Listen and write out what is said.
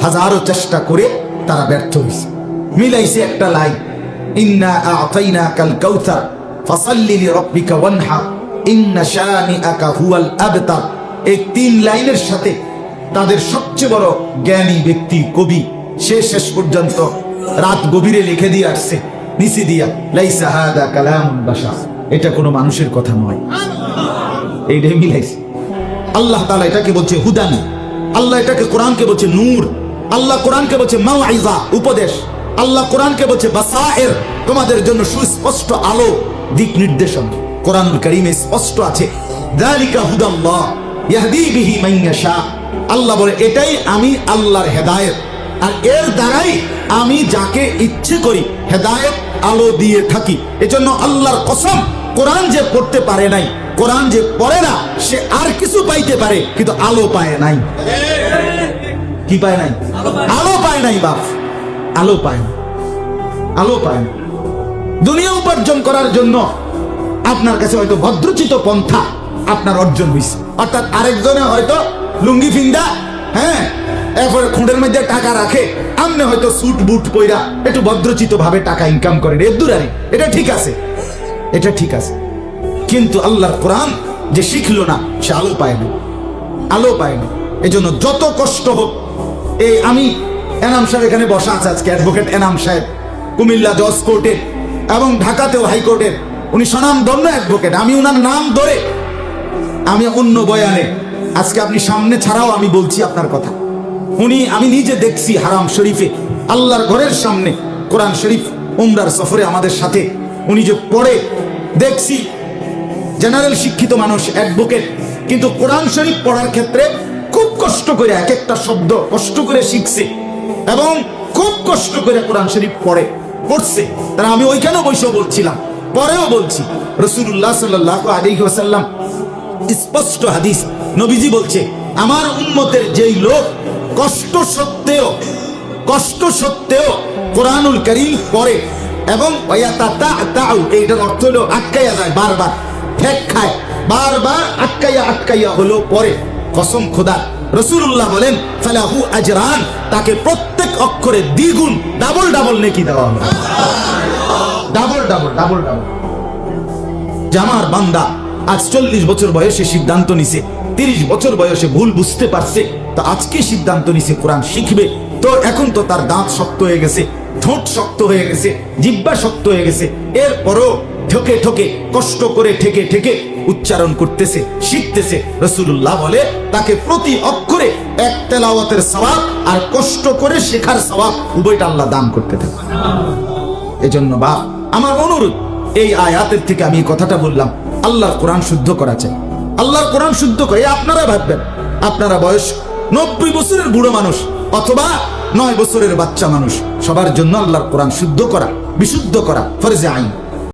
হাজারো চেষ্টা করে তারা ব্যর্থ হয়েছে। মিলাইছে একটা লাইন, ইন্না আ'তাইনাকাল কাউসার ফাসাল্লি লিরাব্বিকা ওয়ানহার ইন্না শানিআকা হুয়াল আবতার। এই তিন লাইনের সাথে তাদের সবচেয়ে বড় জ্ঞানী ব্যক্তি কবি সে শেষ পর্যন্ত রাত গভীরে লিখে দিয়ে আসছে নিচে দিয়া, লাইসা হাদা কালামুল বাশার, এটা কোনো মানুষের কথা নয়। এইটাই মিলাইছে। আল্লাহ তাআলা এটাকে বলছে হুদান, আল্লাহ এটাকে কোরআনকে বলছে নূর, আল্লাহ কোরআনকে বলছে মাউইজা উপদেশ, আল্লাহ কোরআনকে বলছে বাসায়ের তোমাদের জন্য সুস্পষ্ট আলো দিক নির্দেশন। কোরআনুল কারীমে স্পষ্ট আছে যালিকা হুদাল্লাহ ইয়াহদি বিহি মান ইয়াশা। আল্লাহ বলে এটাই আমি আল্লাহর হেদায়েত, আর এর দ্বারাই আমি যাকে ইচ্ছে করি হেদায়েত আলো দিয়ে থাকি। এজন্য আল্লাহর কসম, কোরআন যে পড়তে পারে নাই, কোরআন যে পড়ে না, সে আর কিছু পাইতে পারে কিন্তু আলো পায় নাই। কি পায় নাই? আলো পায় নাই বাপ, আলো পায় না, আলো পায় না। দুনিয়া উপার্জন করার জন্য আপনার কাছে হয়তো ভদ্রচিত পন্থা আপনার অর্জন হয়েছে, অর্থাৎ আরেকজনে হয়তো লুঙ্গি ফিন্দা, হ্যাঁ, এরপরে খুঁড়ের মধ্যে টাকা রাখে, আমনে হয়তো স্যুট বুট পইরা একটু ভদ্রচিত ভাবে টাকা ইনকাম করে, এটা ঠিক আছে, এটা ঠিক আছে। কিন্তু আল্লাহর কোরআন যে শিখলো না সে আলো পায় না, আলো পায় না। এই জন্য যত কষ্ট হোক, এই আমি এনাম সাহেব এখানে বসা আছে আজকে, অ্যাডভোকেট এনাম সাহেব, কুমিল্লা জজ কোর্টের এবং ঢাকাতেও হাইকোর্টের, উনি স্বনামধন্য অ্যাডভোকেট। আমি উনার নাম ধরে আমি অন্য বয়ানে আজকে আপনি সামনে ছাড়াও আমি বলছি আপনার কথা। আমি নিজে দেখছি হারাম শরীফে আল্লাহর ঘরের সামনে কোরআন শরীফ উমরার সফরে আমাদের সাথে উনি যে পড়ে দেখছি। জেনারেল শিক্ষিত মানুষ, অ্যাডভোকেট, কিন্তু কোরআন শরীফ পড়ার ক্ষেত্রে খুব কষ্ট করে এক একটা শব্দ কষ্ট করে শিখছে এবং খুব কষ্ট করে কোরআন শরীফ পড়ছে। তারা আমি ওইখানেও বসেও বলছিলাম, পরেও বলছি, রাসূলুল্লাহ সাল্লাল্লাহু আলাইহি ওয়াসাল্লাম স্পষ্ট হাদিস, নবীজি বলছে আমার উম্মতের যেই লোক কষ্ট সত্ত্বেও কোরআনুল কারীম পড়ে এবং এইটার অর্থ হলো আটকাইয়া যায়, বারবার ঠেক খায়, বারবার আটকাইয়া হলো পড়ে, কসম খোদা, রাসূলুল্লাহ বলেন ফালাহু আজরান, তাকে প্রত্যেক অক্ষরে দ্বিগুণ ডাবল নেকি দেওয়া হবে। ডাবল। জামার বান্দা আজ 40 বছর বয়সে সিদ্ধান্ত নিছে, 30 বছর বয়সে ভুল বুঝতে পারছে, তো আজকে সিদ্ধান্ত নিছে কোরআন শিখবে। তো এখন তো তার দাঁত শক্ত হয়ে গেছে, ঠোঁট শক্ত হয়ে গেছে, জিহ্বা শক্ত হয়ে গেছে, এরপরও ঠকে কষ্ট করে ঠেকে উচ্চারণ করতেছে, শিখতেছে। রাসূলুল্লাহ বলে তাকে প্রতি অক্ষরে এক তেলাওয়াতের সওয়াব আর কষ্ট করে শেখার সওয়াব উভয়টা আল্লাহ দান করতে থাকে। এজন্য বাপ আমার অনুরোধ, এই আয়াতের থেকে আমি কথাটা বললাম, আল্লাহর কোরআন শুদ্ধ করা চাই, আল্লাহর কোরআন শুদ্ধ করে। আপনারা ভাববেন আপনারা বয়স 90 বছরের বুড়ো মানুষ অথবা 9 বছরের বাচ্চা মানুষ, সবার জন্য আল্লাহর কোরআন শুদ্ধ করা, বিশুদ্ধ করা ফরজে আইন।